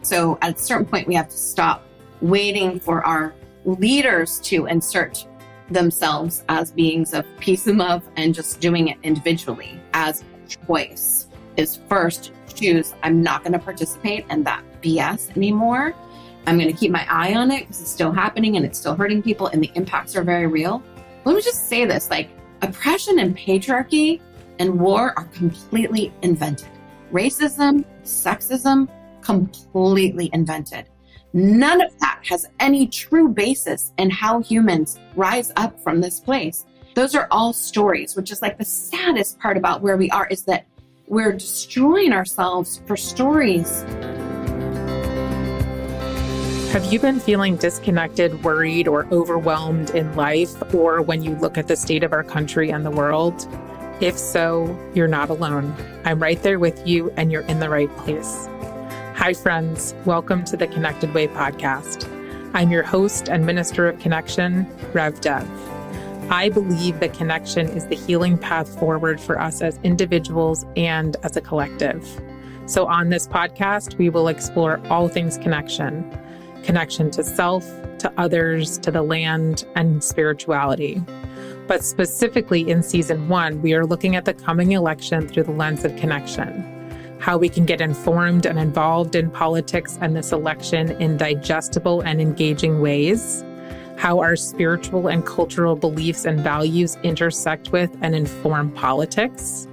So at a certain point, we have to stop waiting for our leaders to insert themselves as beings of peace and love and just doing it individually. As a choice is first choose, I'm not going to participate in that BS anymore. I'm going to keep my eye on it because it's still happening and it's still hurting people and the impacts are very real. Let me just say this, like oppression and patriarchy and war are completely invented. Racism, sexism, completely invented. None of that has any true basis in how humans rise up from this place. Those are all stories, which is like the saddest part about where we are is that we're destroying ourselves for stories. Have you been feeling disconnected, worried, or overwhelmed in life, or when you look at the state of our country and the world? If so, you're not alone. I'm right there with you, and you're in the right place. Hi, friends. Welcome to the Connected Way podcast. I'm your host and minister of connection, Rev Dev. I believe that connection is the healing path forward for us as individuals and as a collective. So on this podcast, we will explore all things connection. Connection to self, to others, to the land, and spirituality. But specifically in season 1, we are looking at the coming election through the lens of connection. How we can get informed and involved in politics and this election in digestible and engaging ways. How our spiritual and cultural beliefs and values intersect with and inform politics.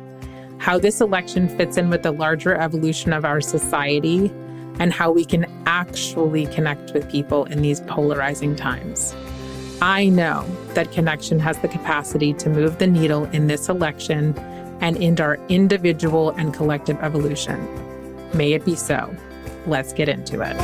How this election fits in with the larger evolution of our society, and how we can actually connect with people in these polarizing times. I know that connection has the capacity to move the needle in this election and in our individual and collective evolution. May it be so. Let's get into it.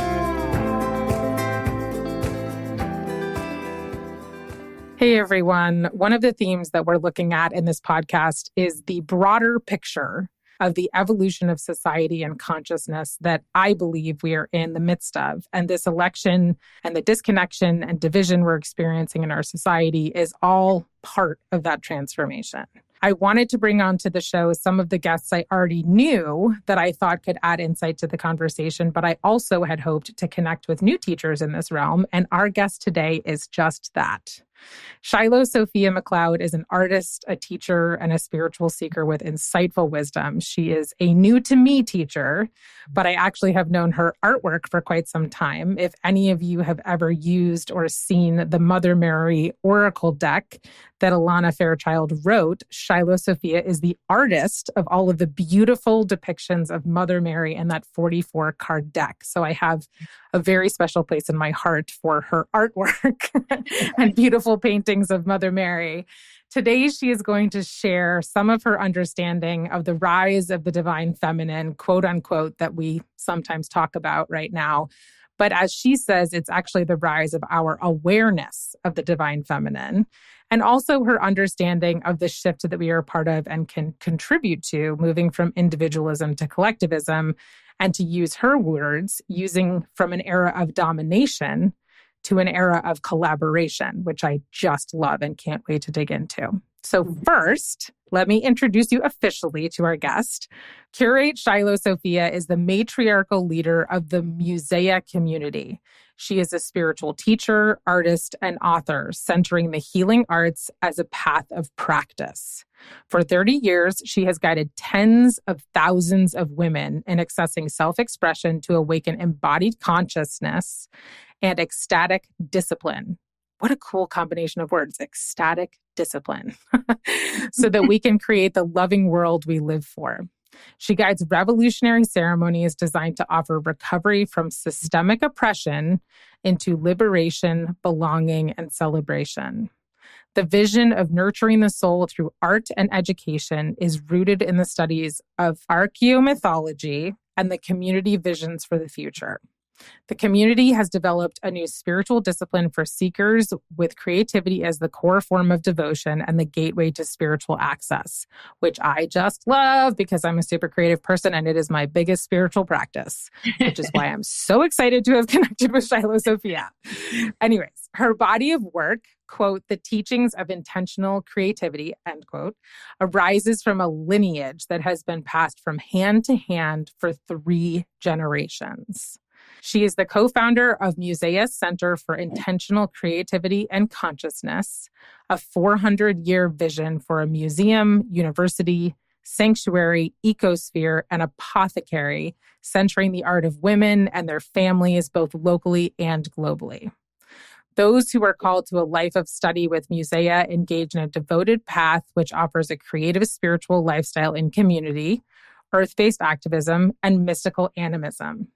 Hey, everyone. One of the themes that we're looking at in this podcast is the broader picture of the evolution of society and consciousness that I believe we are in the midst of. And this election and the disconnection and division we're experiencing in our society is all part of that transformation. I wanted to bring onto the show some of the guests I already knew that I thought could add insight to the conversation, but I also had hoped to connect with new teachers in this realm. And our guest today is just that. Shiloh Sophia McCloud is an artist, a teacher, and a spiritual seeker with insightful wisdom. She is a new-to-me teacher, but I actually have known her artwork for quite some time. If any of you have ever used or seen the Mother Mary Oracle deck that Alana Fairchild wrote, Shiloh Sophia is the artist of all of the beautiful depictions of Mother Mary in that 44-card deck. So I have a very special place in my heart for her artwork and beautiful paintings of Mother Mary. Today, she is going to share some of her understanding of the rise of the divine feminine, quote unquote, that we sometimes talk about right now. But as she says, it's actually the rise of our awareness of the divine feminine, and also her understanding of the shift that we are a part of and can contribute to, moving from individualism to collectivism, and to use her words, using from an era of domination to an era of collaboration, which I just love and can't wait to dig into. So first, let me introduce you officially to our guest. Curate Shiloh Sophia is the matriarchal leader of the Musea community. She is a spiritual teacher, artist, and author, centering the healing arts as a path of practice. For 30 years, she has guided tens of thousands of women in accessing self-expression to awaken embodied consciousness and ecstatic discipline. What a cool combination of words, ecstatic discipline, so that we can create the loving world we live for. She guides revolutionary ceremonies designed to offer recovery from systemic oppression into liberation, belonging, and celebration. The vision of nurturing the soul through art and education is rooted in the studies of archaeomythology and the community visions for the future. The community has developed a new spiritual discipline for seekers with creativity as the core form of devotion and the gateway to spiritual access, which I just love because I'm a super creative person and it is my biggest spiritual practice, which is why I'm so excited to have connected with Shiloh Sophia. Anyways, her body of work, quote, the teachings of intentional creativity, end quote, arises from a lineage that has been passed from hand to hand for 3 generations. She is the co-founder of Musea's Center for Intentional Creativity and Consciousness, a 400-year vision for a museum, university, sanctuary, ecosphere, and apothecary, centering the art of women and their families both locally and globally. Those who are called to a life of study with Musea engage in a devoted path which offers a creative spiritual lifestyle in community, earth-based activism, and mystical animism.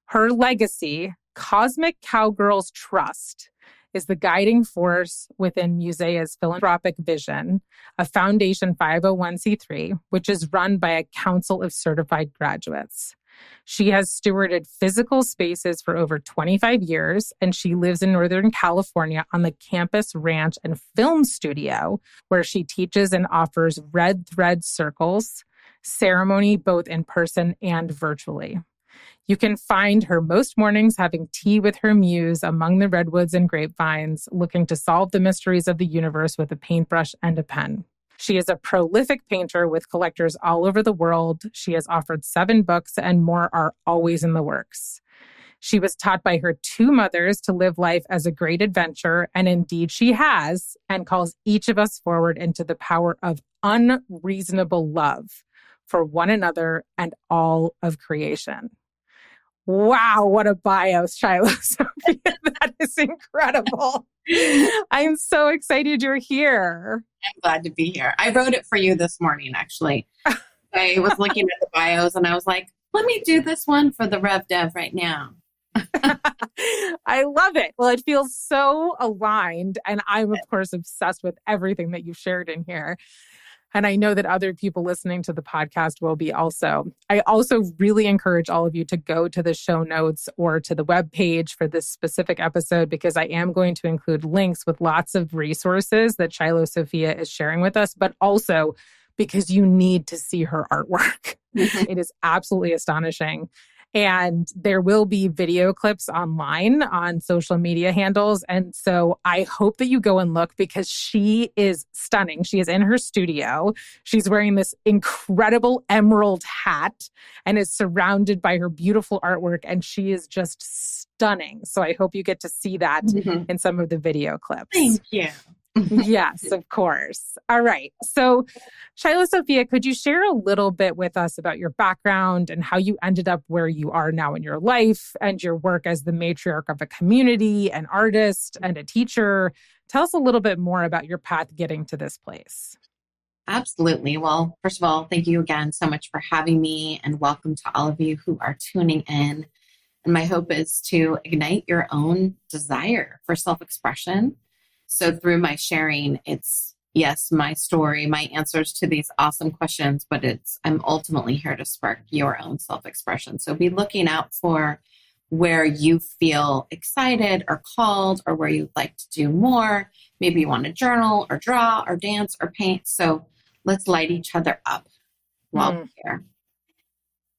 Her legacy, Cosmic Cowgirls Trust, is the guiding force within Musea's philanthropic vision, a foundation 501c3, which is run by a council of certified graduates. She has stewarded physical spaces for over 25 years, and she lives in Northern California on the campus ranch and film studio, where she teaches and offers red thread circles, ceremony both in person and virtually. You can find her most mornings having tea with her muse among the redwoods and grapevines, looking to solve the mysteries of the universe with a paintbrush and a pen. She is a prolific painter with collectors all over the world. She has authored 7 books, and more are always in the works. She was taught by her 2 mothers to live life as a great adventure, and indeed she has, and calls each of us forward into the power of unreasonable love for one another and all of creation. Wow, what a bio, Shiloh Sophia. That is incredible. I'm so excited you're here. I'm glad to be here. I wrote it for you this morning, actually. I was looking at the bios and I was like, let me do this one for the Rev Dev right now. I love it. Well, it feels so aligned. And I'm, of course, obsessed with everything that you've shared in here. And I know that other people listening to the podcast will be also. I also really encourage all of you to go to the show notes or to the webpage for this specific episode, because I am going to include links with lots of resources that Shiloh Sophia is sharing with us, but also because you need to see her artwork. It is absolutely astonishing. And there will be video clips online on social media handles. And so I hope that you go and look, because she is stunning. She is in her studio. She's wearing this incredible emerald hat and is surrounded by her beautiful artwork. And she is just stunning. So I hope you get to see that in some of the video clips. Thank you. Yes, of course. All right. So, Shiloh Sophia, could you share a little bit with us about your background and how you ended up where you are now in your life and your work as the matriarch of a community, an artist, and a teacher? Tell us a little bit more about your path getting to this place. Absolutely. Well, first of all, thank you again so much for having me, and welcome to all of you who are tuning in. And my hope is to ignite your own desire for self-expression. So through my sharing, it's, yes, my story, my answers to these awesome questions, but I'm ultimately here to spark your own self-expression. So be looking out for where you feel excited or called, or where you'd like to do more. Maybe you want to journal or draw or dance or paint. So let's light each other up while we're here.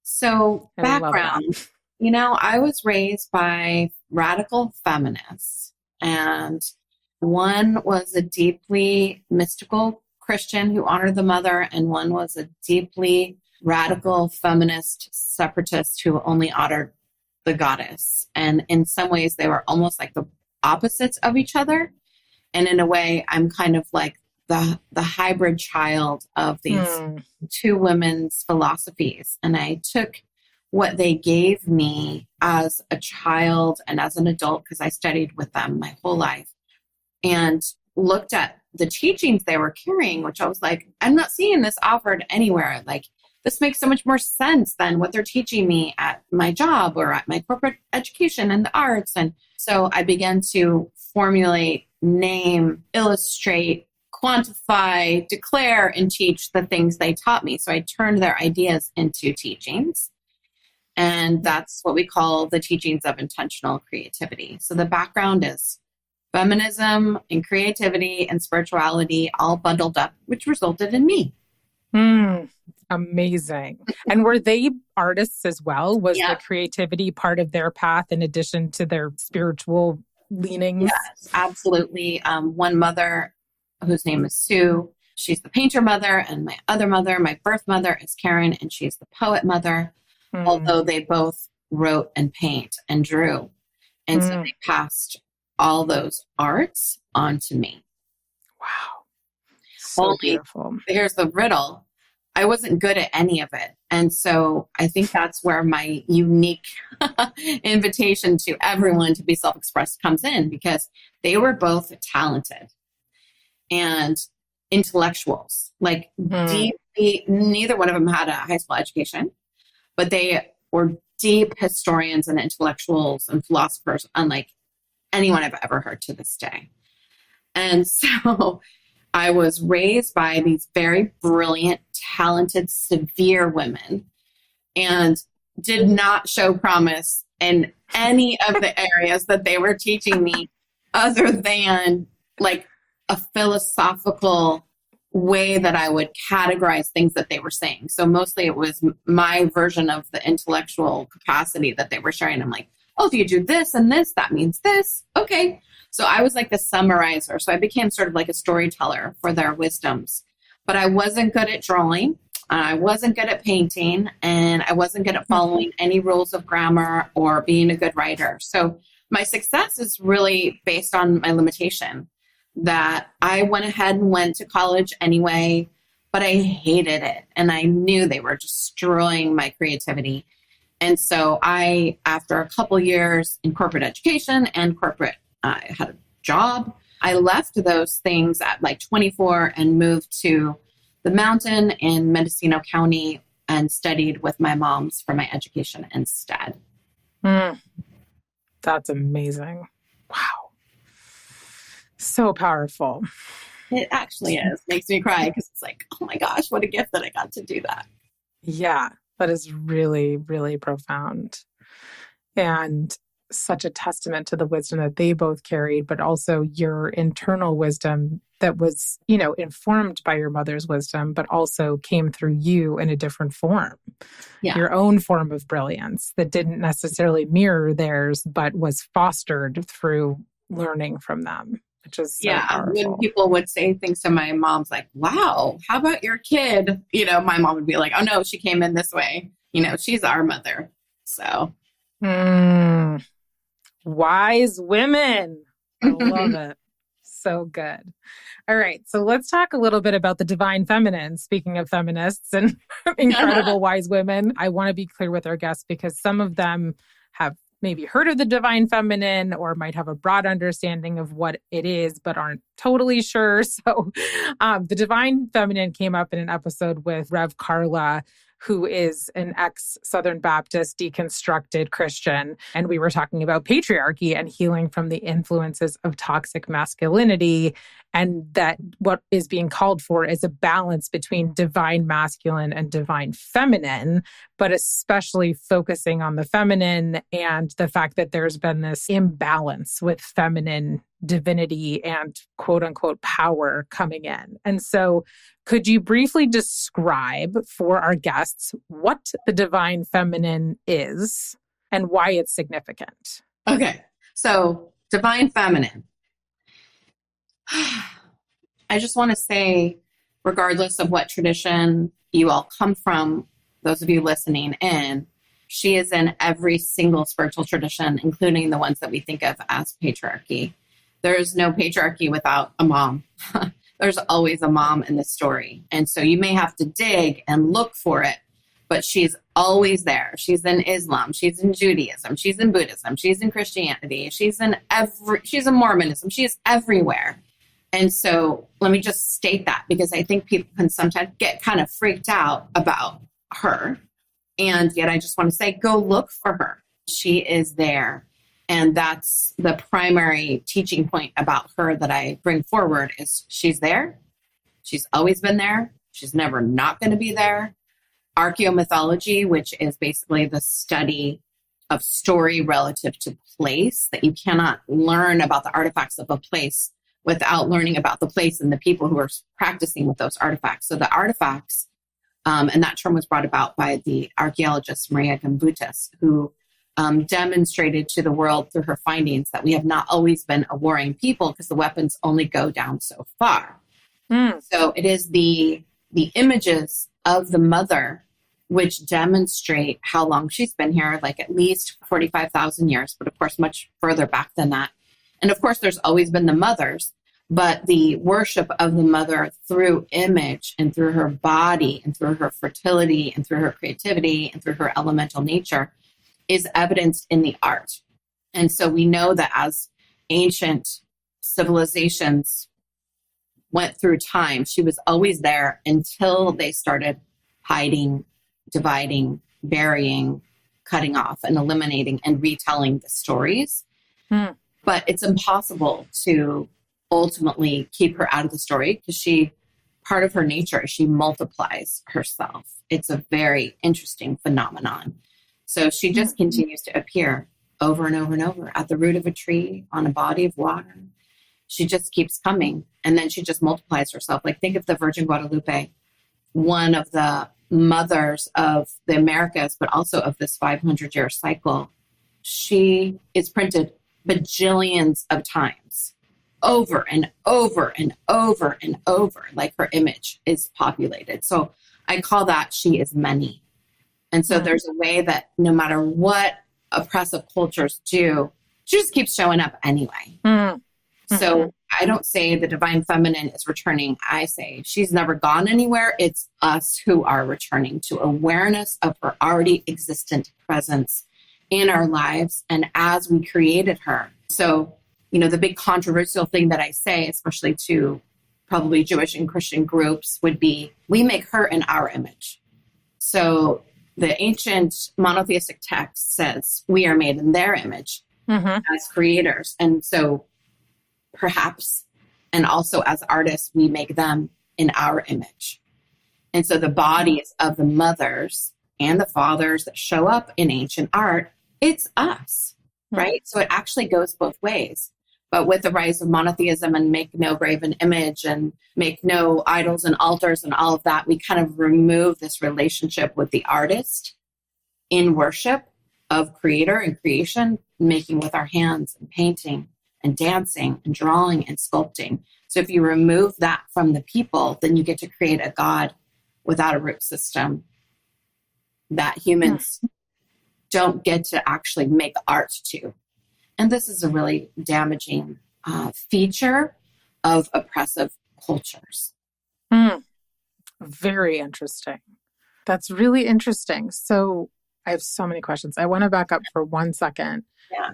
So background, I was raised by radical feminists, and one was a deeply mystical Christian who honored the mother, and one was a deeply radical feminist separatist who only honored the goddess. And in some ways, they were almost like the opposites of each other. And in a way, I'm kind of like the hybrid child of these 2 women's philosophies. And I took what they gave me as a child and as an adult, because I studied with them my whole life, and looked at the teachings they were carrying, which I was like, I'm not seeing this offered anywhere. Like, this makes so much more sense than what they're teaching me at my job or at my corporate education and the arts. And so I began to formulate, name, illustrate, quantify, declare, and teach the things they taught me. So I turned their ideas into teachings. And that's what we call the teachings of intentional creativity. So the background is feminism and creativity and spirituality all bundled up, which resulted in me. Amazing. And were they artists as well? Was the creativity part of their path in addition to their spiritual leanings? Yes, absolutely. One mother, whose name is Sue, she's the painter mother, and my other mother, my birth mother, is Karen, and she's the poet mother. Although they both wrote and paint and drew. And so they passed all those arts onto me. Wow. So beautiful. Here's the riddle. I wasn't good at any of it. And so I think that's where my unique invitation to everyone to be self-expressed comes in, because they were both talented and intellectuals, like deeply, neither one of them had a high school education, but they were deep historians and intellectuals and philosophers, unlike anyone I've ever heard to this day. And so I was raised by these very brilliant, talented, severe women, and did not show promise in any of the areas that they were teaching me, other than like a philosophical way that I would categorize things that they were saying. So mostly it was my version of the intellectual capacity that they were sharing. I'm like, oh, if you do this and this, that means this. Okay. So I was like the summarizer. So I became sort of like a storyteller for their wisdoms. But I wasn't good at drawing. I wasn't good at painting. And I wasn't good at following any rules of grammar or being a good writer. So my success is really based on my limitation, that I went ahead and went to college anyway, but I hated it. And I knew they were destroying my creativity. And so I, after a couple years in corporate education and I had a job, I left those things at like 24 and moved to the mountain in Mendocino County and studied with my moms for my education instead. That's amazing. Wow. So powerful. It actually is. Makes me cry because it's like, oh my gosh, what a gift that I got to do that. Yeah, that is really, really profound. And such a testament to the wisdom that they both carried, but also your internal wisdom that was, informed by your mother's wisdom, but also came through you in a different form. Yeah. Your own form of brilliance that didn't necessarily mirror theirs, but was fostered through learning from them, which is so powerful. When people would say things to my mom's like, wow, how about your kid? My mom would be like, oh no, she came in this way. She's our mother. So. Wise women. I love it. So good. All right. So let's talk a little bit about the divine feminine. Speaking of feminists and incredible wise women, I want to be clear with our guests because some of them have maybe heard of the divine feminine or might have a broad understanding of what it is, but aren't totally sure. So the divine feminine came up in an episode with Rev Carla, who is an ex-Southern Baptist deconstructed Christian. And we were talking about patriarchy and healing from the influences of toxic masculinity, and that what is being called for is a balance between divine masculine and divine feminine, but especially focusing on the feminine and the fact that there's been this imbalance with feminine divinity and quote unquote power coming in. And so could you briefly describe for our guests what the divine feminine is and why it's significant? Okay. So divine feminine. I just want to say, regardless of what tradition you all come from, those of you listening in, she is in every single spiritual tradition, including the ones that we think of as patriarchy. There is no patriarchy without a mom. There's always a mom in the story. And so you may have to dig and look for it, but she's always there. She's in Islam. She's in Judaism. She's in Buddhism. She's in Christianity. She's in Mormonism. She's everywhere. And so let me just state that, because I think people can sometimes get kind of freaked out about her. And yet I just want to say, go look for her. She is there. And that's the primary teaching point about her that I bring forward is she's there. She's always been there. She's never not going to be there. Archaeomythology, which is basically the study of story relative to place, that you cannot learn about the artifacts of a place without learning about the place and the people who are practicing with those artifacts. So the artifacts, and that term was brought about by the archaeologist Maria Gimbutas, who demonstrated to the world through her findings that we have not always been a warring people because the weapons only go down so far. So it is the images of the mother which demonstrate how long she's been here, like at least 45,000 years, but of course, much further back than that. And of course, there's always been the mothers, but the worship of the mother through image and through her body and through her fertility and through her creativity and through her elemental nature is evidenced in the art. And so we know that as ancient civilizations went through time, she was always there until they started hiding, dividing, burying, cutting off, and eliminating and retelling the stories. But it's impossible to ultimately keep her out of the story because part of her nature is she multiplies herself. It's a very interesting phenomenon. So she just continues to appear over and over and over at the root of a tree, on a body of water. She just keeps coming, and then she just multiplies herself. Like, think of the Virgin Guadalupe, one of the mothers of the Americas, but also of this 500-year cycle. She is printed bajillions of times, over and over and over and over, like her image is populated. So I call that she is many. And so there's a way that no matter what oppressive cultures do, she just keeps showing up anyway. So I don't say the divine feminine is returning. I say she's never gone anywhere. It's us who are returning to awareness of her already existent presence in our lives and as we created her. So, the big controversial thing that I say, especially to probably Jewish and Christian groups, would be we make her in our image. So the ancient monotheistic text says we are made in their image as creators. And so perhaps, and also as artists, we make them in our image. And so the bodies of the mothers and the fathers that show up in ancient art, it's us, right? So it actually goes both ways. But with the rise of monotheism and make no graven image and make no idols and altars and all of that, we kind of remove this relationship with the artist in worship of creator and creation, making with our hands and painting and dancing and drawing and sculpting. So if you remove that from the people, then you get to create a God without a root system that humans don't get to actually make art to. And this is a really damaging feature of oppressive cultures. Very interesting. That's really interesting. So I have so many questions. I want to back up for 1 second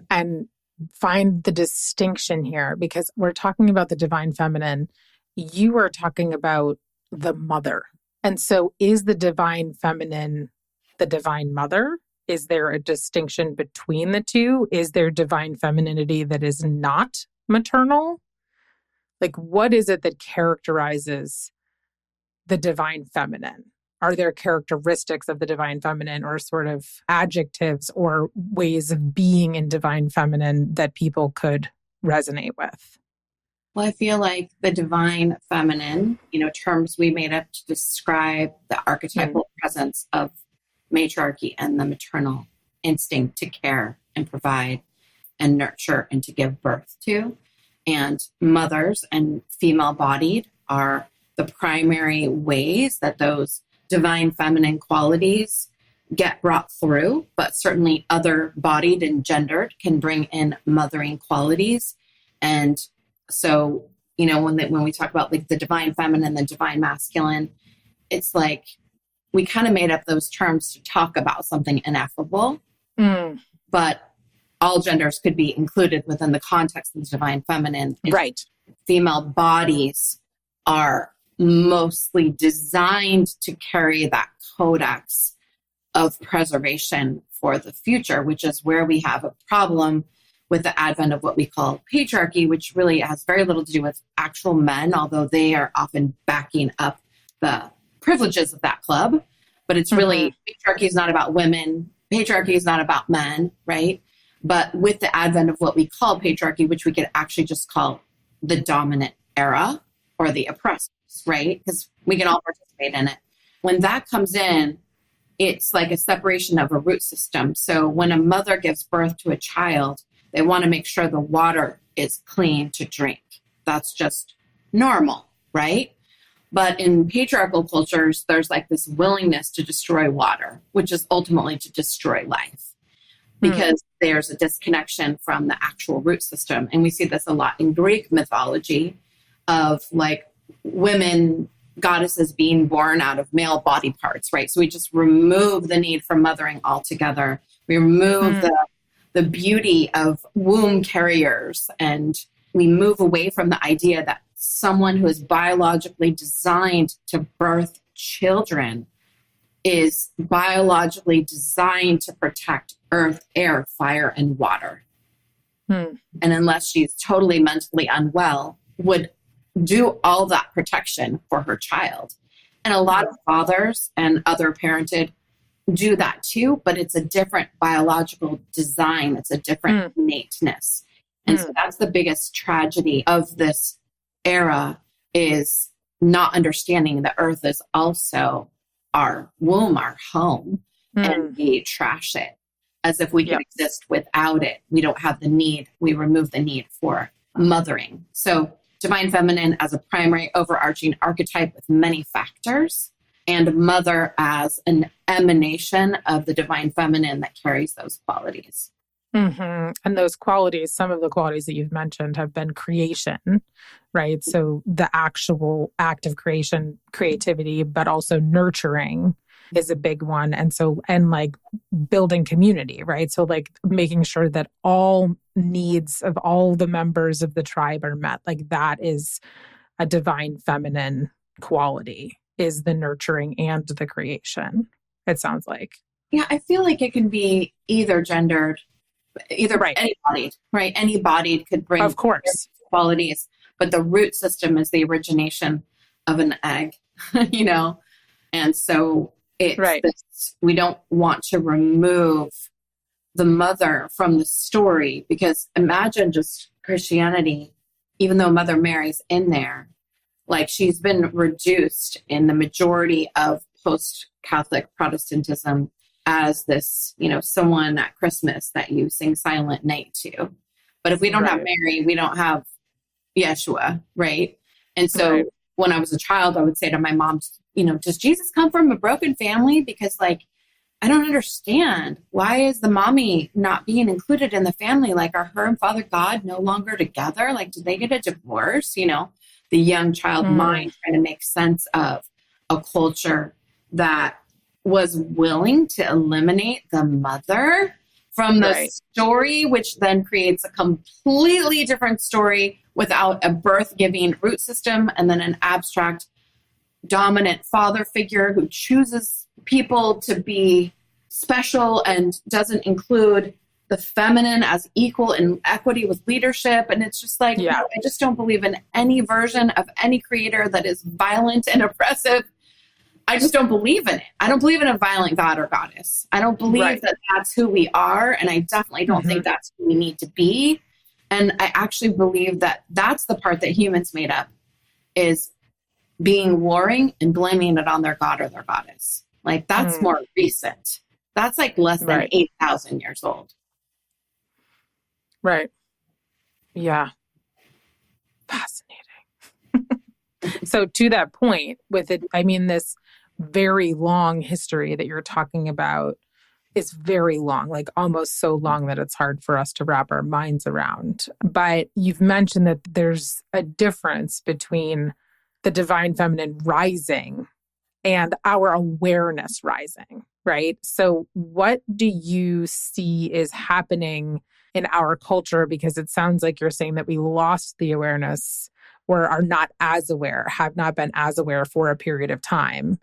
and find the distinction here, because we're talking about the divine feminine. You are talking about the mother. And so is the divine feminine the divine mother? Is there a distinction between the two? Is there divine femininity that is not maternal? Like, what is it that characterizes the divine feminine? Are there characteristics of the divine feminine or sort of adjectives or ways of being in divine feminine that people could resonate with? Well, I feel like the divine feminine, terms we made up to describe the archetypal presence of matriarchy and the maternal instinct to care and provide and nurture and to give birth to. And mothers and female-bodied are the primary ways that those divine feminine qualities get brought through, but certainly other bodied and gendered can bring in mothering qualities. And so, when we talk about like the divine feminine, the divine masculine, it's like we kind of made up those terms to talk about something ineffable, but all genders could be included within the context of the divine feminine. Right. Female bodies are mostly designed to carry that codex of preservation for the future, which is where we have a problem with the advent of what we call patriarchy, which really has very little to do with actual men, although they are often backing up the privileges of that club. But it's really, patriarchy is not about women. Patriarchy is not about men, right? But with the advent of what we call patriarchy, which we could actually just call the dominant era or the oppressed, right? Because we can all participate in it. When that comes in, it's like a separation of a root system. So when a mother gives birth to a child, they want to make sure the water is clean to drink. That's just normal, right? But in patriarchal cultures, there's like this willingness to destroy water, which is ultimately to destroy life, because there's a disconnection from the actual root system. And we see this a lot in Greek mythology of like women, goddesses being born out of male body parts, right? So we just remove the need for mothering altogether. We remove the beauty of womb carriers, and we move away from the idea that someone who is biologically designed to birth children is biologically designed to protect earth, air, fire, and water. And unless she's totally mentally unwell, would do all that protection for her child. And a lot of fathers and other parented do that too, but it's a different biological design. It's a different innateness. And so that's the biggest tragedy of this era, is not understanding the earth is also our womb, our home, and we trash it as if we can exist without it. We don't have the need. We remove the need for mothering. So divine feminine as a primary overarching archetype with many factors, and mother as an emanation of the divine feminine that carries those qualities. And those qualities, some of the qualities that you've mentioned have been creation, right? So the actual act of creation, creativity, but also nurturing is a big one. And so, and like building community, right? So like making sure that all needs of all the members of the tribe are met. Like that is a divine feminine quality, is the nurturing and the creation, it sounds like. Yeah, I feel like it can be either gendered, either any-bodied, right? Any-bodied could bring, of course, qualities, but the root system is the origination of an egg, you know? And so it's this, we don't want to remove the mother from the story, because imagine just Christianity, even though Mother Mary's in there, like she's been reduced in the majority of post-Catholic Protestantism as this, you know, someone at Christmas that you sing Silent Night to. But if we don't have Mary, we don't have Yeshua, right? And so when I was a child, I would say to my mom, you know, does Jesus come from a broken family? Because like, I don't understand. Why is the mommy not being included in the family? Like, are her and Father God no longer together? Like, did they get a divorce? You know, the young child mind trying to make sense of a culture that was willing to eliminate the mother from the story, which then creates a completely different story without a birth-giving root system, and then an abstract dominant father figure who chooses people to be special and doesn't include the feminine as equal in equity with leadership. And it's just like, I just don't believe in any version of any creator that is violent and oppressive. I just don't believe in it. I don't believe in a violent god or goddess. I don't believe that that's who we are. And I definitely don't think that's who we need to be. And I actually believe that that's the part that humans made up, is being warring and blaming it on their god or their goddess. Like that's more recent. That's like less than 8,000 years old. Right. Yeah. Fascinating. So to that point with it, I mean, this very long history that you're talking about is very long, like almost so long that it's hard for us to wrap our minds around. But you've mentioned that there's a difference between the divine feminine rising and our awareness rising, right? So what do you see is happening in our culture? Because it sounds like you're saying that we lost the awareness, or are not as aware, have not been as aware for a period of time,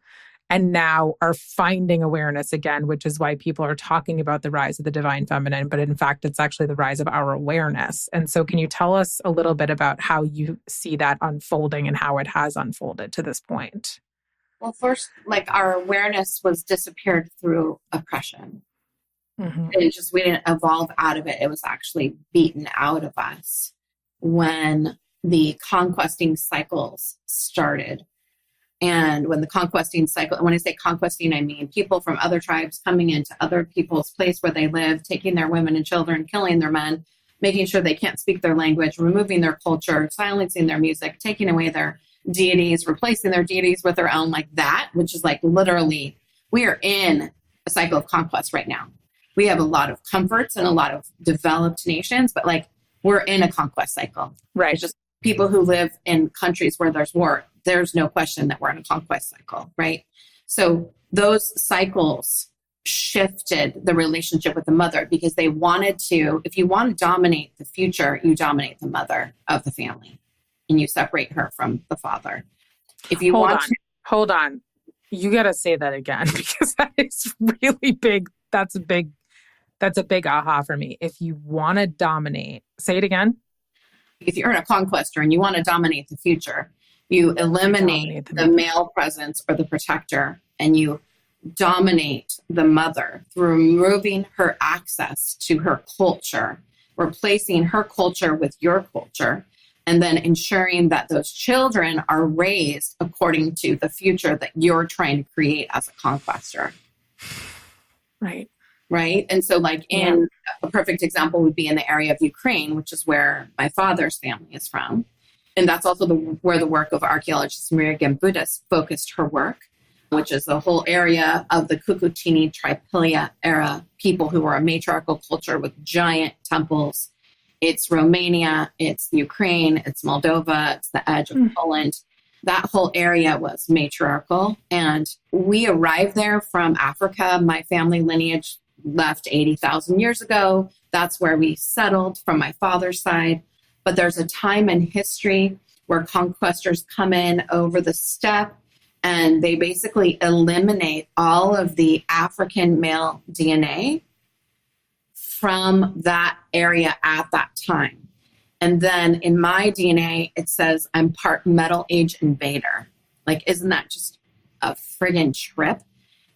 and now are finding awareness again, which is why people are talking about the rise of the divine feminine. But in fact, it's actually the rise of our awareness. And so can you tell us a little bit about how you see that unfolding and how it has unfolded to this point? Well, first, like our awareness was disappeared through oppression. It just, we didn't evolve out of it. It was actually beaten out of us when the conquesting cycles started. And when the conquesting cycle, when I say conquesting, I mean people from other tribes coming into other people's place where they live, taking their women and children, killing their men, making sure they can't speak their language, removing their culture, silencing their music, taking away their deities, replacing their deities with their own, like that, which is like literally, we are in a cycle of conquest right now. We have a lot of comforts and a lot of developed nations, but like we're in a conquest cycle. Right. It's just people who live in countries where there's war, there's no question that we're in a conquest cycle, right? So those cycles shifted the relationship with the mother because they wanted to, if you want to dominate the future, you dominate the mother of the family and you separate her from the father. If you Hold on. You got to say that again because that is really big. That's a big aha for me. If you want to dominate, say it again. If you're in a conquester and you want to dominate the future, you eliminate the male presence or the protector and you dominate the mother through removing her access to her culture, replacing her culture with your culture, and then ensuring that those children are raised according to the future that you're trying to create as a conquestor. Right. Right. And so like in a perfect example would be in the area of Ukraine, which is where my father's family is from. And that's also where the work of archaeologist Maria Gimbutas focused her work, which is the whole area of the Kukutini Tripilia era people who were a matriarchal culture with giant temples. It's Romania, it's Ukraine, it's Moldova, it's the edge of Poland. That whole area was matriarchal. And we arrived there from Africa. My family lineage left 80,000 years ago. That's where we settled from my father's side. But there's a time in history where conquestors come in over the steppe and they basically eliminate all of the African male DNA from that area at that time. And then in my DNA, it says I'm part Metal Age invader. Like, isn't that just a friggin' trip?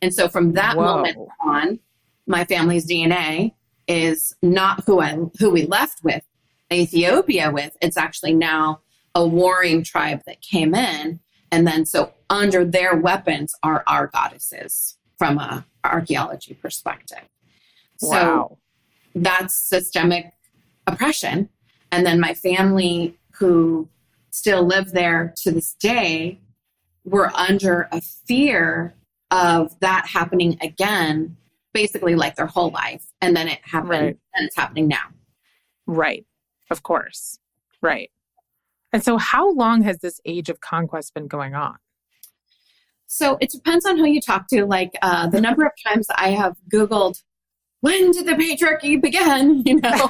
And so from that moment on, my family's DNA is not who we left with Ethiopia with. It's actually now a warring tribe that came in. And then so under their weapons are our goddesses from a archaeology perspective. So that's systemic oppression. And then my family who still live there to this day were under a fear of that happening again, basically like their whole life. And then it happened and it's happening now. Right. Of course. Right. And so how long has this age of conquest been going on? So it depends on who you talk to. Like the number of times I have Googled, when did the patriarchy begin? You know,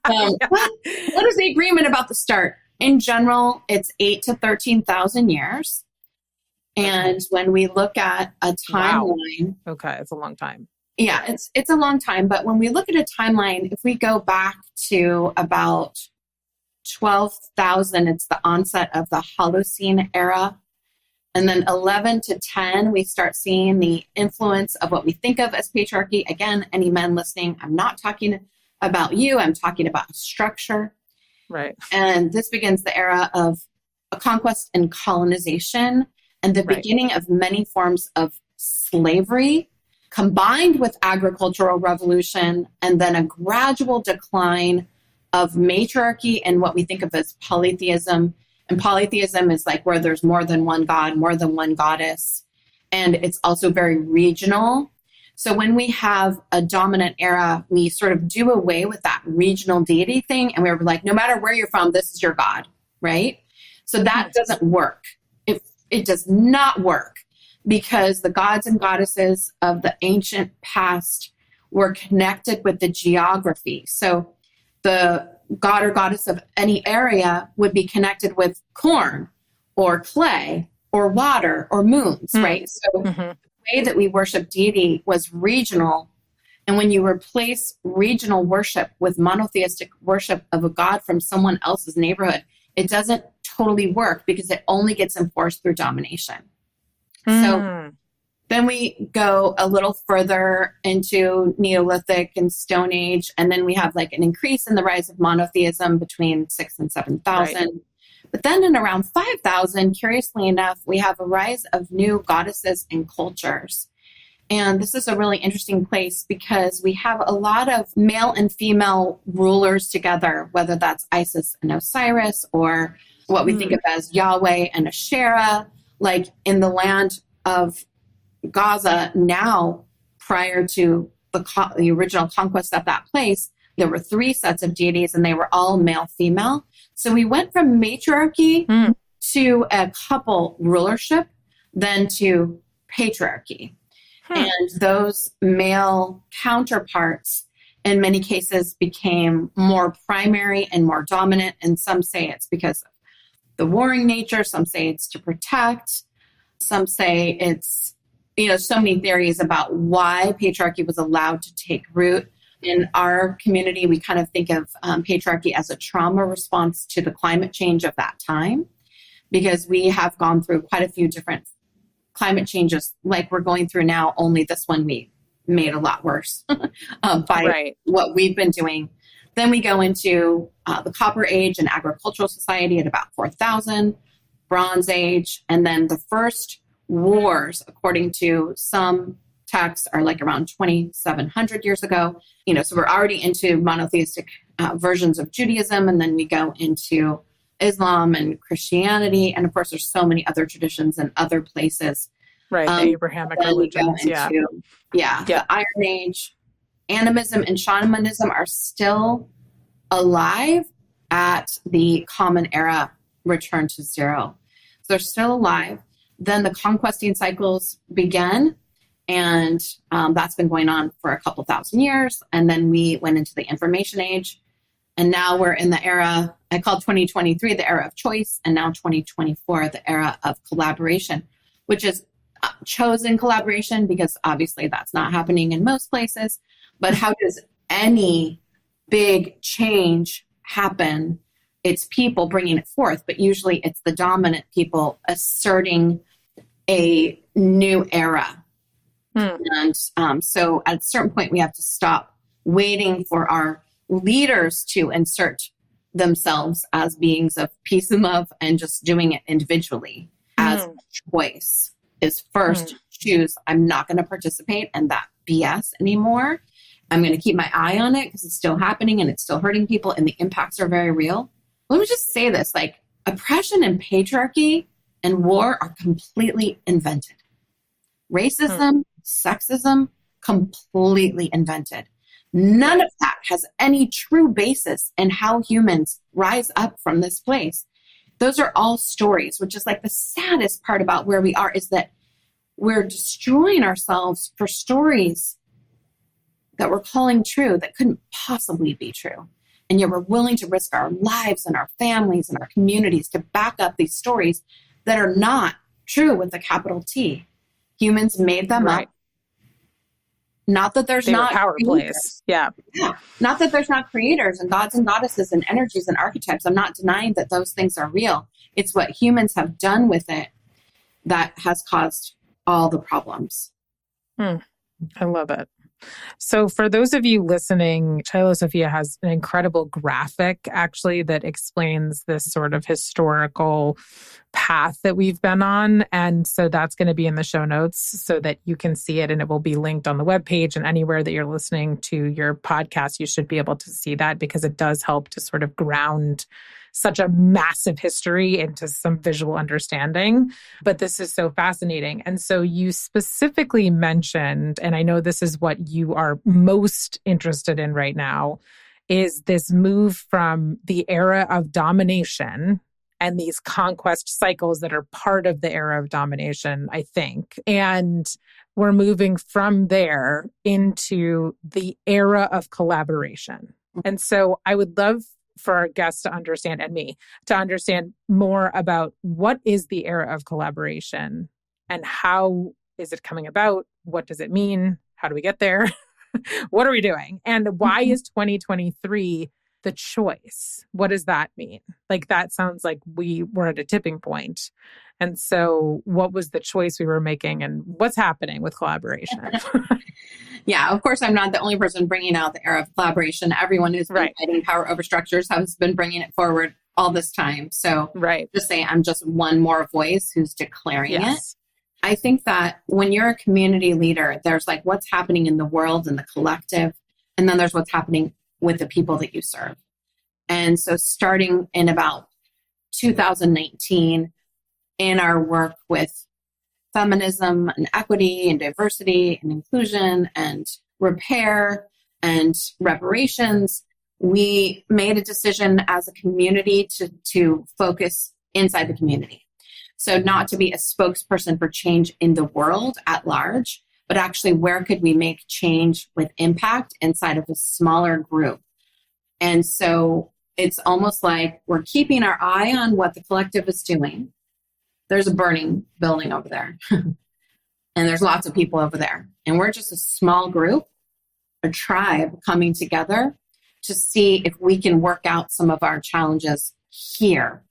what is the agreement about the start? In general, it's 8 to 13,000 years. And when we look at a timeline, okay, it's a long time. Yeah, it's a long time. But when we look at a timeline, if we go back to about 12,000, it's the onset of the Holocene era. And then 11 to 10, we start seeing the influence of what we think of as patriarchy. Again, any men listening, I'm not talking about you. I'm talking about structure. Right. And this begins the era of a conquest and colonization and the beginning of many forms of slavery combined with agricultural revolution and then a gradual decline of matriarchy and what we think of as polytheism. And polytheism is like where there's more than one god, more than one goddess. And it's also very regional. So when we have a dominant era, we sort of do away with that regional deity thing. And we're like, no matter where you're from, this is your god, right? So that doesn't work. It does not work because the gods and goddesses of the ancient past were connected with the geography. So the god or goddess of any area would be connected with corn or clay or water or moons, right? So the way that we worship deity was regional. And when you replace regional worship with monotheistic worship of a god from someone else's neighborhood, it doesn't totally work because it only gets enforced through domination. So then we go a little further into Neolithic and Stone Age, and then we have like an increase in the rise of monotheism between 6,000 and 7,000. Right. But then in around 5,000, curiously enough, we have a rise of new goddesses and cultures. And this is a really interesting place because we have a lot of male and female rulers together, whether that's Isis and Osiris or what we think of as Yahweh and Asherah, like in the land of Gaza now, prior to the original conquest of that place, there were 3 sets of deities and they were all male, female. So we went from matriarchy to a couple rulership, then to patriarchy. And those male counterparts in many cases became more primary and more dominant. And some say it's because of the warring nature. Some say it's to protect. Some say it's, so many theories about why patriarchy was allowed to take root. In our community, we kind of think of patriarchy as a trauma response to the climate change of that time, because we have gone through quite a few different climate changes like we're going through now, only this one we made a lot worse by what we've been doing. Then we go into the Copper Age and agricultural society at about 4,000, Bronze Age, and then the first wars, according to some texts, are like around 2,700 years ago. So we're already into monotheistic versions of Judaism, and then we go into Islam and Christianity, and of course there's so many other traditions and other places. Right, the Abrahamic religions. The Iron Age. Animism and shamanism are still alive at the Common Era return to zero. So they're still alive. Then the conquesting cycles began, and that's been going on for a couple thousand years. And then we went into the information age, and now we're in the era, I call 2023 the era of choice, and now 2024 the era of collaboration, which is chosen collaboration because obviously that's not happening in most places. But how does any big change happen? It's people bringing it forth, but usually it's the dominant people asserting a new era. And so at a certain point, we have to stop waiting for our leaders to insert themselves as beings of peace and love and just doing it individually as choice. Is first choose, I'm not going to participate in that BS anymore. I'm going to keep my eye on it because it's still happening and it's still hurting people and the impacts are very real. Let me just say this, like oppression and patriarchy and war are completely invented. Racism, sexism, completely invented. None of that has any true basis in how humans rise up from this place. Those are all stories, which is like the saddest part about where we are, is that we're destroying ourselves for stories that we're calling true that couldn't possibly be true. And yet we're willing to risk our lives and our families and our communities to back up these stories that are not true with a capital T. Humans made them up. Not that there's not power plays. Yeah. Not that there's not creators and gods and goddesses and energies and archetypes. I'm not denying that those things are real. It's what humans have done with it that has caused all the problems. I love it. So for those of you listening, Shiloh Sophia has an incredible graphic actually that explains this sort of historical path that we've been on. And so that's going to be in the show notes so that you can see it, and it will be linked on the webpage, and anywhere that you're listening to your podcast, you should be able to see that because it does help to sort of ground such a massive history into some visual understanding. But this is so fascinating. And so you specifically mentioned, and I know this is what you are most interested in right now, is this move from the era of domination and these conquest cycles that are part of the era of domination, I think. And we're moving from there into the era of collaboration. And so I would love for our guests to understand, and me to understand more about what is the era of collaboration and how is it coming about? What does it mean? How do we get there? What are we doing? And why is 2023 the choice? What does that mean? Like, that sounds like we were at a tipping point. And so what was the choice we were making, and what's happening with collaboration? Yeah, of course, I'm not the only person bringing out the era of collaboration. Everyone who's been fighting power over structures has been bringing it forward all this time. So just say I'm just one more voice who's declaring it. I think that when you're a community leader, there's like what's happening in the world and the collective, and then there's what's happening with the people that you serve. And so starting in about 2019 in our work with feminism and equity and diversity and inclusion and repair and reparations, we made a decision as a community to focus inside the community. So not to be a spokesperson for change in the world at large, but actually where could we make change with impact inside of a smaller group? And so it's almost like we're keeping our eye on what the collective is doing. There's a burning building over there. And there's lots of people over there. And we're just a small group, a tribe coming together to see if we can work out some of our challenges here.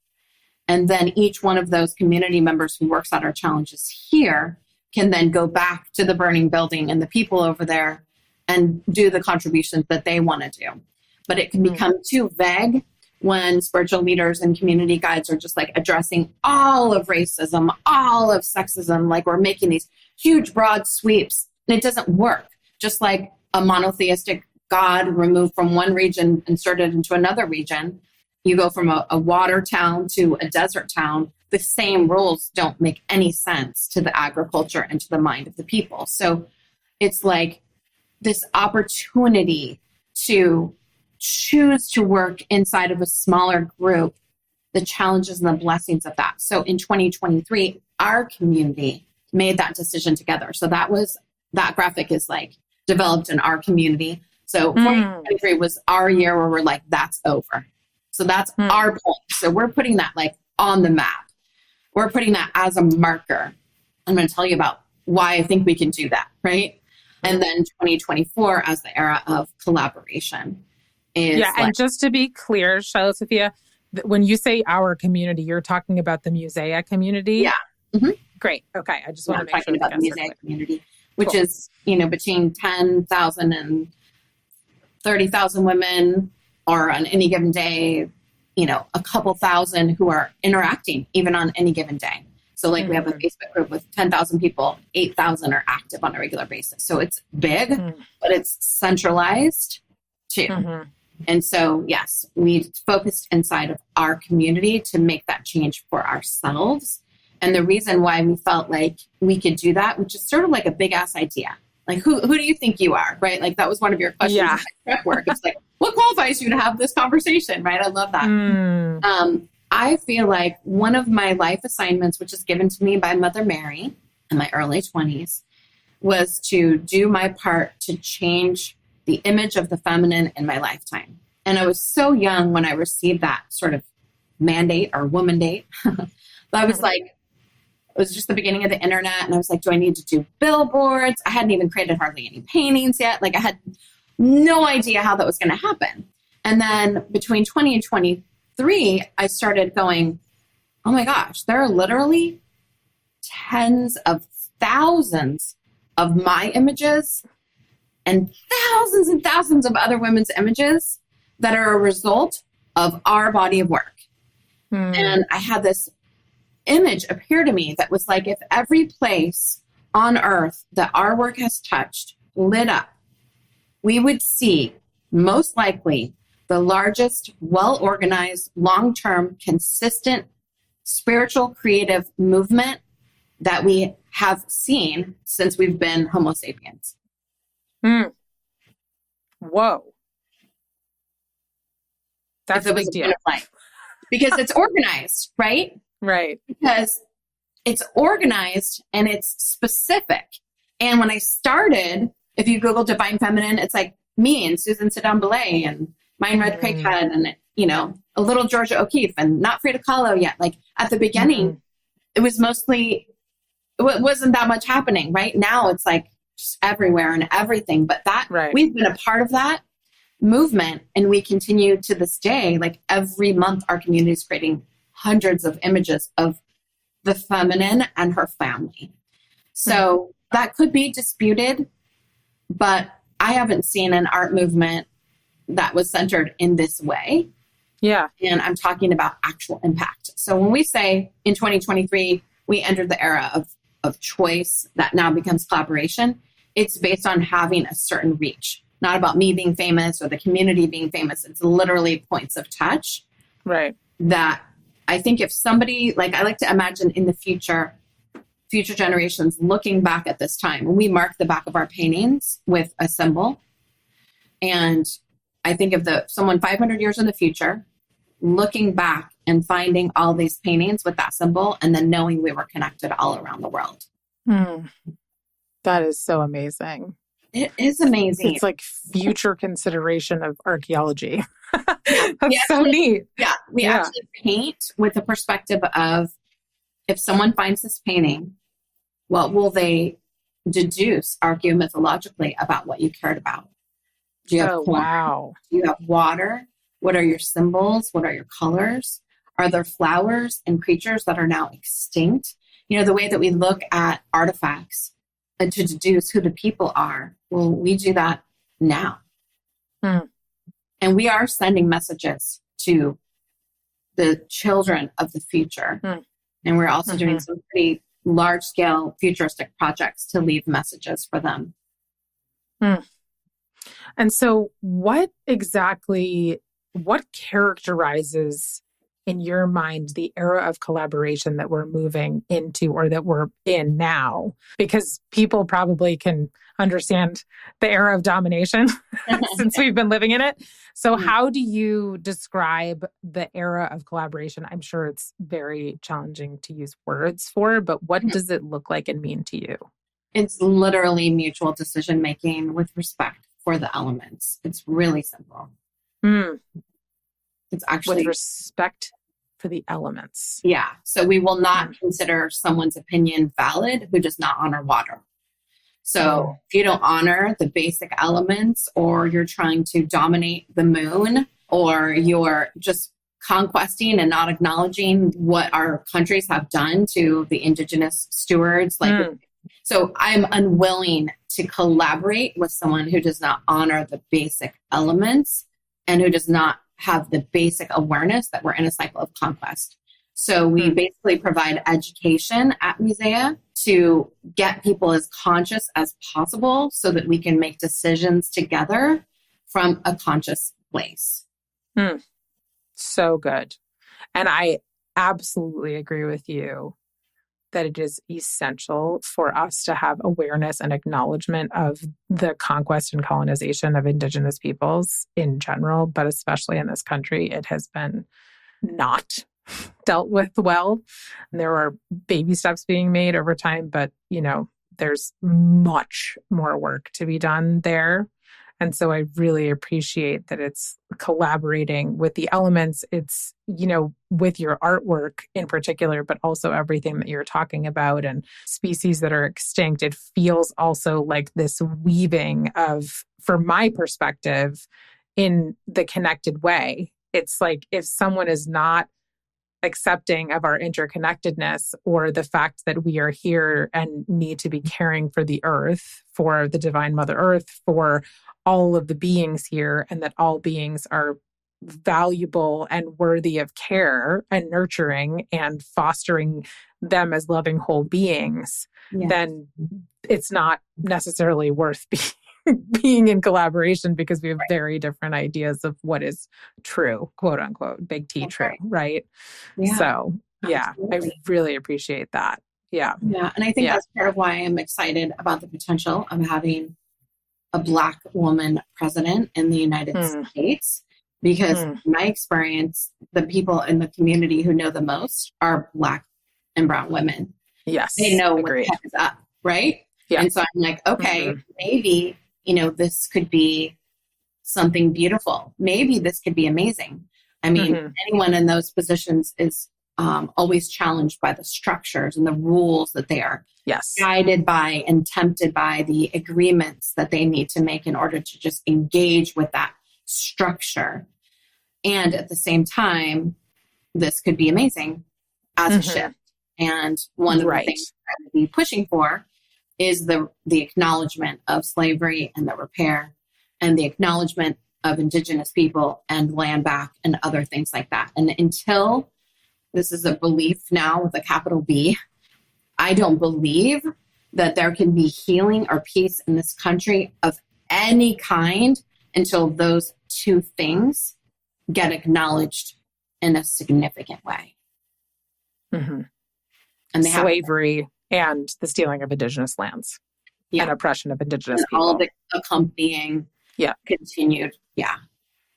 And then each one of those community members who works out our challenges here can then go back to the burning building and the people over there and do the contributions that they want to do. But it can become too vague when spiritual leaders and community guides are just like addressing all of racism, all of sexism, like we're making these huge broad sweeps, and it doesn't work. Just like a monotheistic God removed from one region, inserted into another region, you go from a water town to a desert town, the same rules don't make any sense to the agriculture and to the mind of the people. So it's like this opportunity to choose to work inside of a smaller group, the challenges and the blessings of that. So in 2023, our community made that decision together. So that graphic is like developed in our community. So 2023 was our year where we're like, that's over. So that's our point. So we're putting that like on the map. We're putting that as a marker. I'm going to tell you about why I think we can do that, right? And then 2024 as the era of collaboration. And just to be clear, Shiloh Sophia, when you say our community, you're talking about the Musea community? Yeah. Mm-hmm. Great. Okay. I just want to make sure. I'm talking about the Musea community, which is, between 10,000 and 30,000 women, or on any given day, a couple thousand who are interacting even on any given day. So like we have a Facebook group with 10,000 people, 8,000 are active on a regular basis. So it's big, but it's centralized too. And so, yes, we focused inside of our community to make that change for ourselves. And the reason why we felt like we could do that, which is sort of like a big ass idea. Like, who do you think you are, right? Like, that was one of your questions in my prep work. It's like, what qualifies you to have this conversation, right? I love that. I feel like one of my life assignments, which is given to me by Mother Mary in my early 20s, was to do my part to change the image of the feminine in my lifetime. And I was so young when I received that sort of mandate or woman-date. But I was like, it was just the beginning of the internet. And I was like, do I need to do billboards? I hadn't even created hardly any paintings yet. Like I had no idea how that was going to happen. And then between 20 and 23, I started going, oh my gosh, there are literally tens of thousands of my images and thousands of other women's images that are a result of our body of work. And I had this image appear to me that was like, if every place on earth that our work has touched lit up, we would see most likely the largest, well-organized, long-term, consistent, spiritual, creative movement that we have seen since we've been Homo sapiens. Whoa. That's a big deal. Because it's organized, right? Right. Because it's organized and it's specific. And when I started, if you Google Divine Feminine, it's like me and Susan Siddon-Belay and Mine Red Craighead and, a little Georgia O'Keeffe and Not Frida Kahlo yet. Like at the beginning, it was mostly, it wasn't that much happening. Right now, it's like just everywhere and everything. But we've been a part of that movement, and we continue to this day. Like every month, our community is creating hundreds of images of the feminine and her family. So that could be disputed, but I haven't seen an art movement that was centered in this way. Yeah. And I'm talking about actual impact. So when we say in 2023, we entered the era of choice that now becomes collaboration, it's based on having a certain reach, not about me being famous or the community being famous. It's literally points of touch. Right. That I think if somebody, like I like to imagine in the future generations looking back at this time, when we mark the back of our paintings with a symbol. And I think of someone 500 years in the future, looking back and finding all these paintings with that symbol, and then knowing we were connected all around the world. That is so amazing. It is amazing. It's like future consideration of archaeology. That's so neat. Yeah. We actually paint with the perspective of, if someone finds this painting, what will they deduce archaeomythologically about what you cared about? Do you have corn? Wow. Do you have water? What are your symbols? What are your colors? Are there flowers and creatures that are now extinct? You know, the way that we look at artifacts and to deduce who the people are, well, we do that now. And we are sending messages to the children of the future. And we're also doing some pretty large-scale futuristic projects to leave messages for them. And so what characterizes in your mind the era of collaboration that we're moving into, or that we're in now? Because people probably can understand the era of domination since we've been living in it. So how do you describe the era of collaboration? I'm sure it's very challenging to use words for, but what does it look like and mean to you? It's literally mutual decision-making with respect for the elements. It's really simple. It's actually with respect for the elements. Yeah. So we will not consider someone's opinion valid who does not honor water. So if you don't honor the basic elements, or you're trying to dominate the moon, or you're just conquesting and not acknowledging what our countries have done to the indigenous stewards, so I'm unwilling to collaborate with someone who does not honor the basic elements and who does not have the basic awareness that we're in a cycle of conquest. So we basically provide education at Musea to get people as conscious as possible so that we can make decisions together from a conscious place. So good. And I absolutely agree with you that it is essential for us to have awareness and acknowledgement of the conquest and colonization of indigenous peoples in general, but especially in this country. It has been not dealt with well. And there are baby steps being made over time, but there's much more work to be done there. And so I really appreciate that it's collaborating with the elements. It's, with your artwork in particular, but also everything that you're talking about and species that are extinct. It feels also like this weaving of, from my perspective, in the connected way. It's like if someone is not accepting of our interconnectedness, or the fact that we are here and need to be caring for the earth, for the divine Mother Earth, for all of the beings here, and that all beings are valuable and worthy of care and nurturing and fostering them as loving whole beings, then it's not necessarily worth being in collaboration, because we have very different ideas of what is true, quote unquote, big T true, right? So, I really appreciate that. Yeah. And I think that's part of why I'm excited about the potential of having a Black woman president in the United States, because in my experience, the people in the community who know the most are Black and brown women. Yes. They know what the heck is up, right? Yeah. And so I'm like, okay, maybe, this could be something beautiful. Maybe this could be amazing. I mean, anyone in those positions is always challenged by the structures and the rules that they are guided by and tempted by, the agreements that they need to make in order to just engage with that structure. And at the same time, this could be amazing as a shift. And one of the things I would be pushing for is the acknowledgement of slavery and the repair, and the acknowledgement of indigenous people and land back and other things like that. And until this is a belief now with a capital B, I don't believe that there can be healing or peace in this country of any kind until those two things get acknowledged in a significant way. Mm-hmm. And they slavery and the stealing of indigenous lands and oppression of indigenous and people. all of the accompanying continued. Yeah.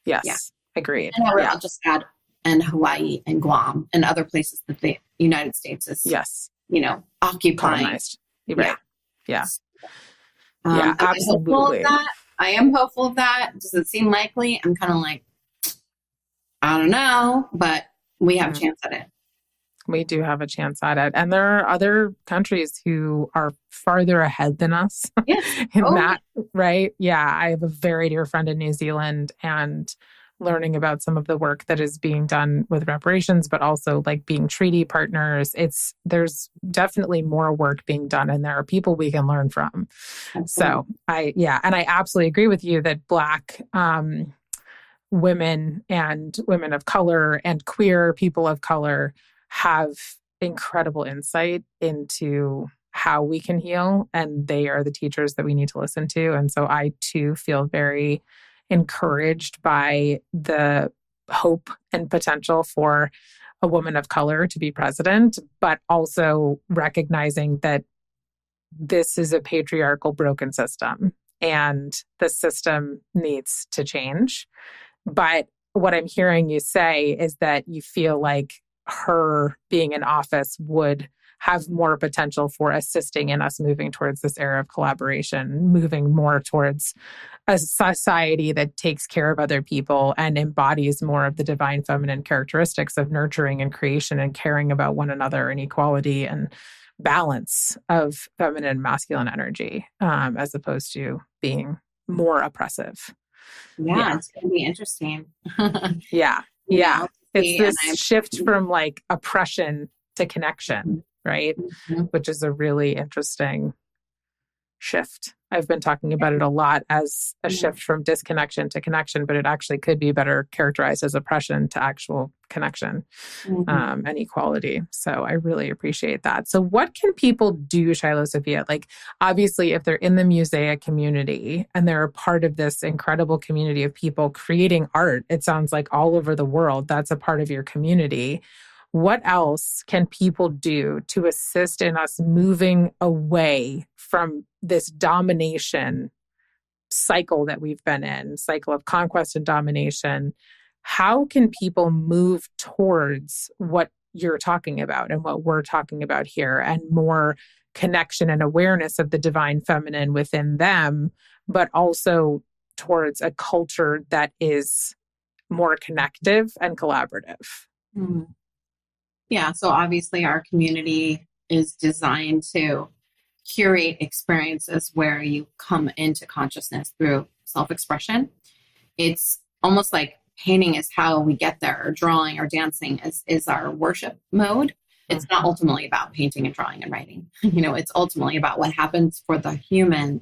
Yes. Yeah. Agreed. And I'll just add, and Hawaii and Guam and other places that the United States is, occupying. Colonized. Right. Yeah. Absolutely. I am hopeful of that. Does it seem likely? I'm kind of like, I don't know, but we have a chance at it. We do have a chance at it. And there are other countries who are farther ahead than us in that, right? Yeah. I have a very dear friend in New Zealand, and learning about some of the work that is being done with reparations, but also like being treaty partners. There's definitely more work being done, and there are people we can learn from. Absolutely. So and I absolutely agree with you that Black women and women of color and queer people of color have incredible insight into how we can heal, and they are the teachers that we need to listen to. And so I too feel very encouraged by the hope and potential for a woman of color to be president, but also recognizing that this is a patriarchal broken system and the system needs to change. But what I'm hearing you say is that you feel like her being in office would have more potential for assisting in us moving towards this era of collaboration, moving more towards a society that takes care of other people and embodies more of the divine feminine characteristics of nurturing and creation and caring about one another and equality and balance of feminine and masculine energy, as opposed to being more oppressive. Yeah. It's going to be interesting. Yeah. It's this shift from like oppression to connection, right? Mm-hmm. Which is a really interesting shift. I've been talking about it a lot as a shift from disconnection to connection, but it actually could be better characterized as oppression to actual connection and equality. So I really appreciate that. So what can people do, Shiloh Sophia? Like, obviously, if they're in the Musea community and they're a part of this incredible community of people creating art, it sounds like all over the world, that's a part of your community. What else can people do to assist in us moving away from this domination cycle that we've been in, cycle of conquest and domination? How can people move towards what you're talking about and what we're talking about here, and more connection and awareness of the divine feminine within them, but also towards a culture that is more connective and collaborative? Mm-hmm. Yeah, so obviously our community is designed to curate experiences where you come into consciousness through self-expression. It's almost like painting is how we get there, or drawing or dancing is our worship mode. It's not ultimately about painting and drawing and writing. It's ultimately about what happens for the human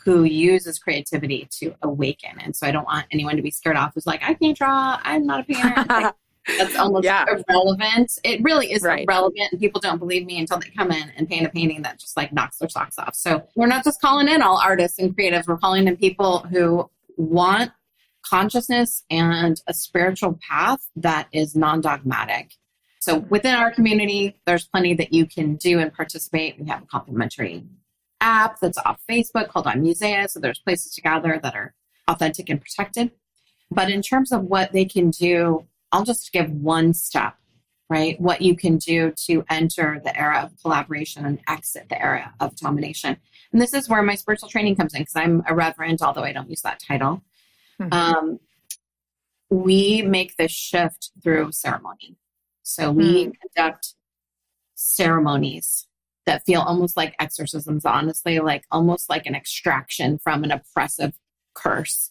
who uses creativity to awaken. And so I don't want anyone to be scared off who's like, I can't draw, I'm not a painter. That's almost irrelevant. It really is irrelevant. And people don't believe me until they come in and paint a painting that just like knocks their socks off. So we're not just calling in all artists and creatives. We're calling in people who want consciousness and a spiritual path that is non-dogmatic. So within our community, there's plenty that you can do and participate. We have a complimentary app that's off Facebook called On Musea. So there's places to gather that are authentic and protected. But in terms of what they can do, I'll just give one step, right? What you can do to enter the era of collaboration and exit the era of domination. And this is where my spiritual training comes in, because I'm a reverend, although I don't use that title. Mm-hmm. We make this shift through ceremony. So we conduct ceremonies that feel almost like exorcisms, honestly, like almost like an extraction from an oppressive curse,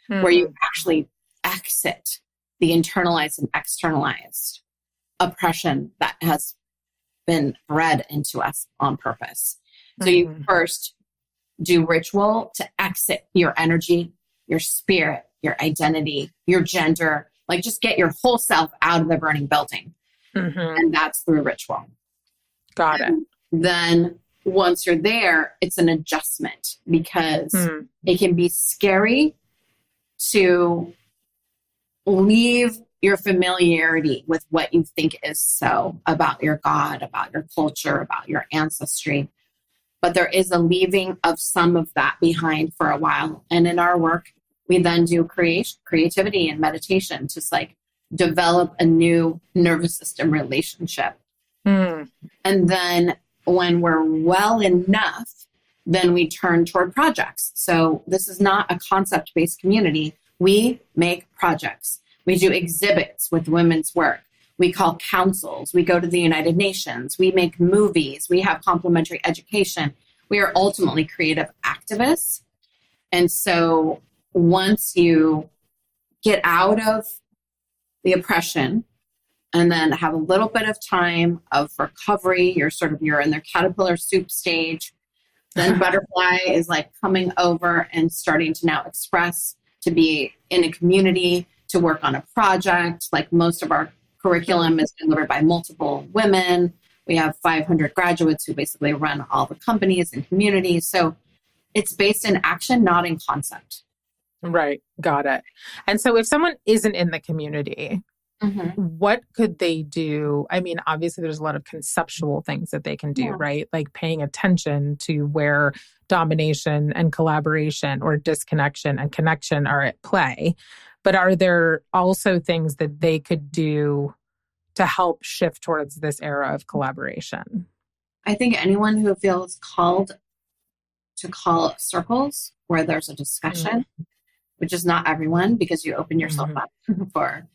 where you actually exit the internalized and externalized oppression that has been bred into us on purpose. So you first do ritual to exit your energy, your spirit, your identity, your gender, like just get your whole self out of the burning building. And that's through ritual. Got it. Then once you're there, it's an adjustment, because it can be scary to leave your familiarity with what you think is so about your God, about your culture, about your ancestry. But there is a leaving of some of that behind for a while. And in our work, we then do creativity and meditation to like develop a new nervous system relationship. And then when we're well enough, then we turn toward projects. So this is not a concept-based community. We make projects. We do exhibits with women's work. We call councils. We go to the United Nations. We make movies. We have complementary education. We are ultimately creative activists. And so once you get out of the oppression and then have a little bit of time of recovery, you're in their caterpillar soup stage, then butterfly is like coming over and starting to now express, to be in a community, to work on a project. Like most of our curriculum is delivered by multiple women. We have 500 graduates who basically run all the companies and communities. So it's based in action, not in concept. Right. Got it. And so if someone isn't in the community, what could they do? I mean, obviously there's a lot of conceptual things that they can do, right? Like paying attention to where domination and collaboration or disconnection and connection are at play. But are there also things that they could do to help shift towards this era of collaboration? I think anyone who feels called to call circles where there's a discussion, which is not everyone, because you open yourself up for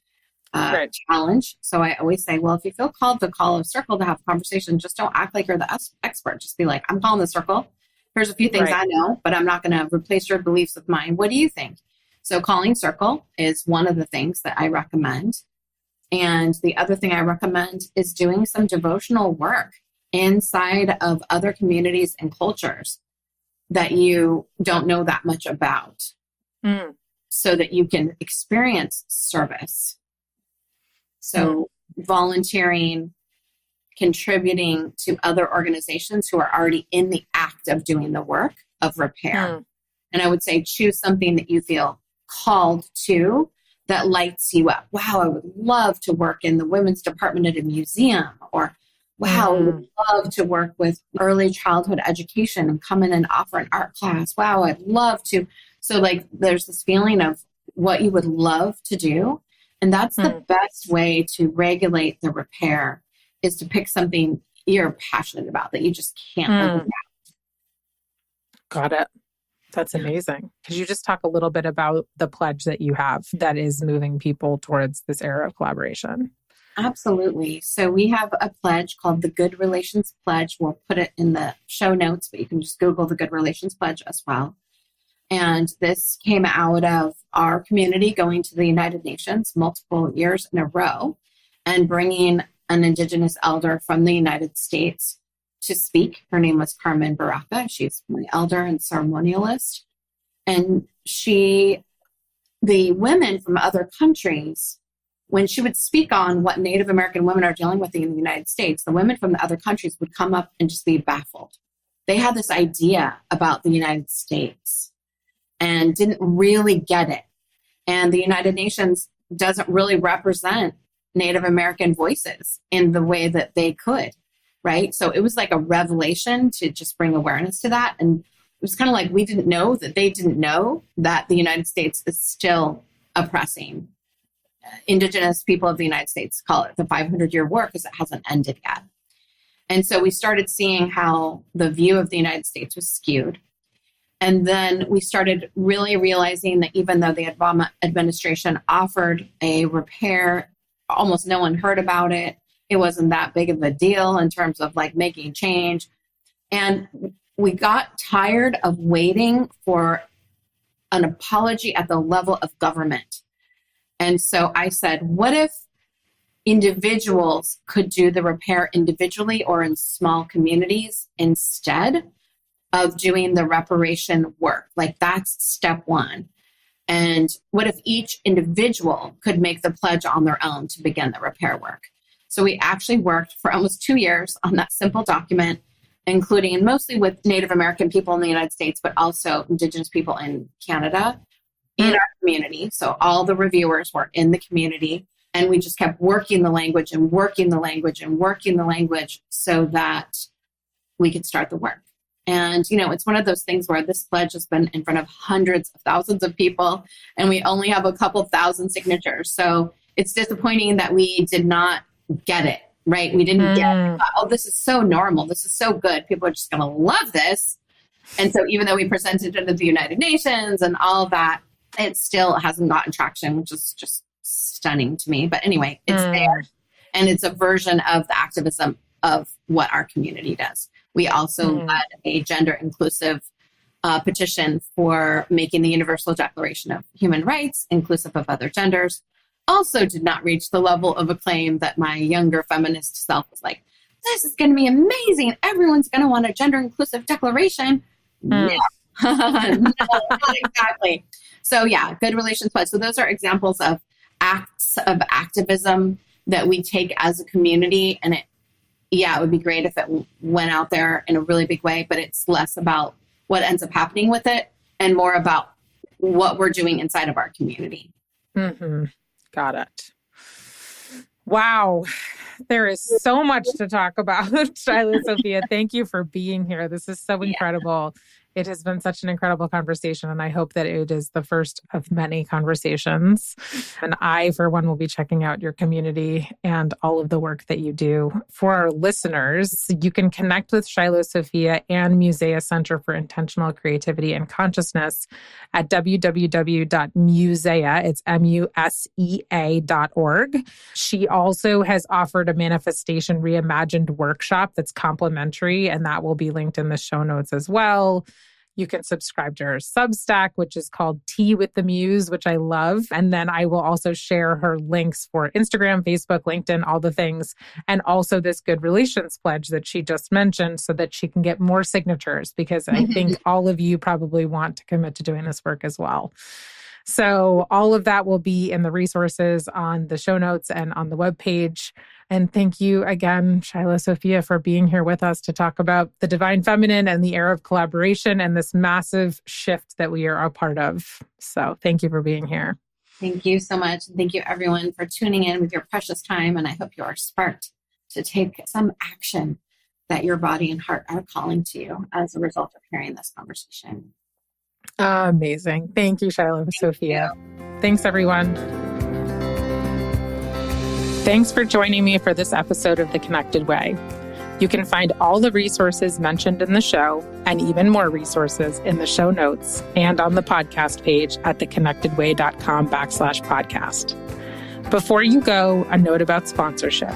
challenge. So I always say, well, if you feel called to call a circle to have a conversation, just don't act like you're the expert. Just be like, I'm calling the circle. Here's a few things I know, but I'm not going to replace your beliefs with mine. What do you think? So calling circle is one of the things that I recommend. And the other thing I recommend is doing some devotional work inside of other communities and cultures that you don't know that much about, so that you can experience service. So volunteering, contributing to other organizations who are already in the act of doing the work of repair. And I would say choose something that you feel called to, that lights you up. Wow, I would love to work in the women's department at a museum, or wow, I would love to work with early childhood education and come in and offer an art class. Wow, I'd love to. So like there's this feeling of what you would love to do. And that's the best way to regulate the repair, is to pick something you're passionate about that you just can't live without. Got it. That's amazing. Could you just talk a little bit about the pledge that you have that is moving people towards this era of collaboration? Absolutely. So we have a pledge called the Good Relations Pledge. We'll put it in the show notes, but you can just Google the Good Relations Pledge as well. And this came out of our community going to the United Nations multiple years in a row and bringing an indigenous elder from the United States to speak. Her name was Carmen Baraka. She's my elder and ceremonialist. And the women from other countries, when she would speak on what Native American women are dealing with in the United States, the women from the other countries would come up and just be baffled. They had this idea about the United States and didn't really get it. And the United Nations doesn't really represent Native American voices in the way that they could, right? So it was like a revelation to just bring awareness to that. And it was kind of like we didn't know that they didn't know that the United States is still oppressing. Indigenous people of the United States call it the 500-year war because it hasn't ended yet. And so we started seeing how the view of the United States was skewed. And then we started really realizing that even though the Obama administration offered a repair, almost no one heard about it. It wasn't that big of a deal in terms of like making change. And we got tired of waiting for an apology at the level of government. And so I said, what if individuals could do the repair individually or in small communities instead of doing the reparation work? Like that's step one. And what if each individual could make the pledge on their own to begin the repair work? So we actually worked for almost 2 years on that simple document, including mostly with Native American people in the United States, but also Indigenous people in Canada in our community. So all the reviewers were in the community. And we just kept working the language and working the language and working the language so that we could start the work. And, it's one of those things where this pledge has been in front of hundreds of thousands of people, and we only have a couple thousand signatures. So it's disappointing that we did not get it, right? We didn't get it. Oh, this is so normal. This is so good. People are just going to love this. And so even though we presented it at the United Nations and all of that, it still hasn't gotten traction, which is just stunning to me. But anyway, it's there. And it's a version of the activism of what our community does. We also led a gender inclusive petition for making the Universal Declaration of Human Rights inclusive of other genders. Also did not reach the level of acclaim that my younger feminist self was like, this is going to be amazing. Everyone's going to want a gender inclusive declaration. No, not exactly. So yeah, good relations pledge. So those are examples of acts of activism that we take as a community. And it would be great if it went out there in a really big way, but it's less about what ends up happening with it and more about what we're doing inside of our community. Mm-hmm. Got it. Wow. There is so much to talk about, Shiloh Sophia. Thank you for being here. This is so incredible. It has been such an incredible conversation, and I hope that it is the first of many conversations. And I, for one, will be checking out your community and all of the work that you do. For our listeners, you can connect with Shiloh Sophia and Musea Center for Intentional Creativity and Consciousness at www.musea, it's musea.org. She also has offered a Manifestation Reimagined workshop that's complimentary, and that will be linked in the show notes as well. You can subscribe to her Substack, which is called Tea with the Muse, which I love. And then I will also share her links for Instagram, Facebook, LinkedIn, all the things. And also this Good Relations Pledge that she just mentioned so that she can get more signatures, because I think all of you probably want to commit to doing this work as well. So all of that will be in the resources on the show notes and on the webpage. And thank you again, Shiloh Sophia, for being here with us to talk about the divine feminine and the era of collaboration and this massive shift that we are a part of. So thank you for being here. Thank you so much. Thank you, everyone, for tuning in with your precious time. And I hope you are sparked to take some action that your body and heart are calling to you as a result of hearing this conversation. Amazing. Thank you, Shiloh Sophia. Thanks, everyone. Thanks for joining me for this episode of The Connected Way. You can find all the resources mentioned in the show and even more resources in the show notes and on the podcast page at theconnectedway.com/podcast. Before you go, a note about sponsorship.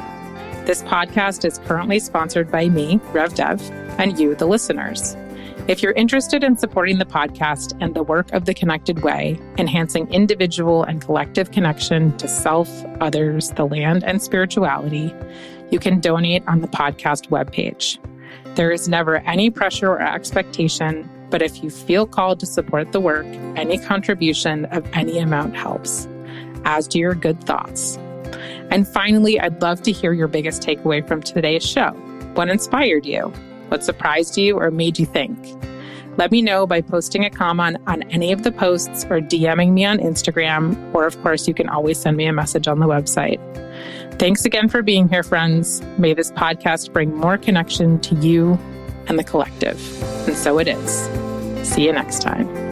This podcast is currently sponsored by me, Rev Dev, and you, the listeners. If you're interested in supporting the podcast and the work of The Connected Way, enhancing individual and collective connection to self, others, the land, and spirituality, you can donate on the podcast webpage. There is never any pressure or expectation, but if you feel called to support the work, any contribution of any amount helps, as do your good thoughts. And finally, I'd love to hear your biggest takeaway from today's show. What inspired you? What surprised you or made you think? Let me know by posting a comment on any of the posts or DMing me on Instagram, or of course, you can always send me a message on the website. Thanks again for being here, friends. May this podcast bring more connection to you and the collective. And so it is. See you next time.